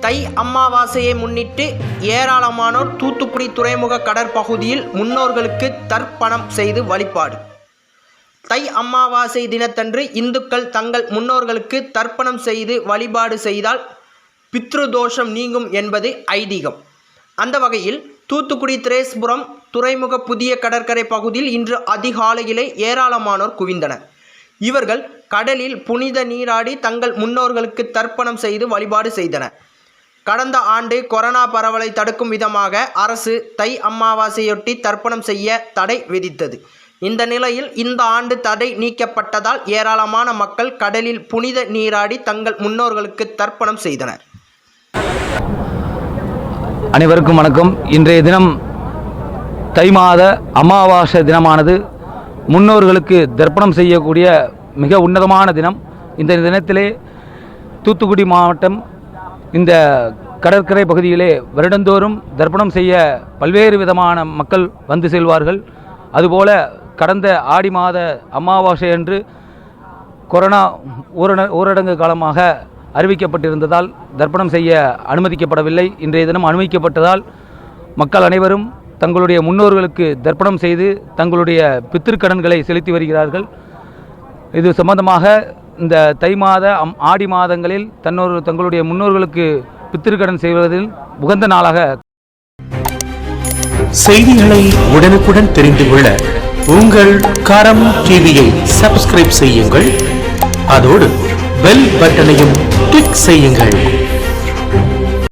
தை அமாவாசையை முன்னிட்டு ஏராளமானோர் தூத்துக்குடி துறைமுக கடற்பகுதியில் முன்னோர்களுக்கு தர்ப்பணம் செய்து வழிபாடு. தை அமாவாசை தினத்தன்று இந்துக்கள் தங்கள் முன்னோர்களுக்கு தர்ப்பணம் செய்து வழிபாடு செய்தால் பித்ருதோஷம் நீங்கும் என்பது ஐதீகம். அந்த வகையில் தூத்துக்குடி திரேஸ்புரம் துறைமுக புதிய கடற்கரை பகுதியில் இன்று அதிகாலையிலே ஏராளமானோர் குவிந்தனர். இவர்கள் கடலில் புனித நீராடி தங்கள் முன்னோர்களுக்கு தர்ப்பணம் செய்து வழிபாடு செய்தனர். கடந்த ஆண்டு கொரோனா பரவலை தடுக்கும் விதமாக அரசு தை அமாவாசையொட்டி தர்ப்பணம் செய்ய தடை விதித்தது. இந்த நிலையில் இந்த ஆண்டு தடை நீக்கப்பட்டதால் ஏராளமான மக்கள் கடலில் புனித நீராடி தங்கள் முன்னோர்களுக்கு தர்ப்பணம் செய்தனர். அனைவருக்கும் வணக்கம். இன்றைய தினம் தை மாத அமாவாசை தினமானது முன்னோர்களுக்கு தர்ப்பணம் செய்யக்கூடிய மிக உன்னதமான தினம். இந்த தினத்திலே தூத்துக்குடி மாவட்டம் இந்த கடற்கரை பகுதியிலே வருடந்தோறும் தர்ப்பணம் செய்ய பல்வேறு விதமான மக்கள் வந்து செல்வார்கள். அதுபோல கடந்த ஆடி மாத அமாவாசை அன்று கொரோனா ஊரடங்கு காலமாக அறிவிக்கப்பட்டிருந்ததால் தர்ப்பணம் செய்ய அனுமதிக்கப்படவில்லை. இன்றைய தினம் அனுமதிக்கப்பட்டதால் மக்கள் அனைவரும் தங்களுடைய முன்னோர்களுக்கு தர்ப்பணம் செய்து தங்களுடைய பித்திருக்கடன்களை செலுத்தி வருகிறார்கள். இது சம்பந்தமாக இந்த தை மாத ஆடி மாதங்களில் தங்களுடைய முன்னோர்களுக்கு பித்திருக்கடன் செய்வதில் உகந்த நாளாக. செய்திகளை உடனுக்குடன் தெரிந்து கொள்ள உங்கள் கரம் டிவியை சப்ஸ்கிரைப் செய்யுங்கள். அதோடு பெல் பட்டனையும் கிளிக் செய்யுங்கள்.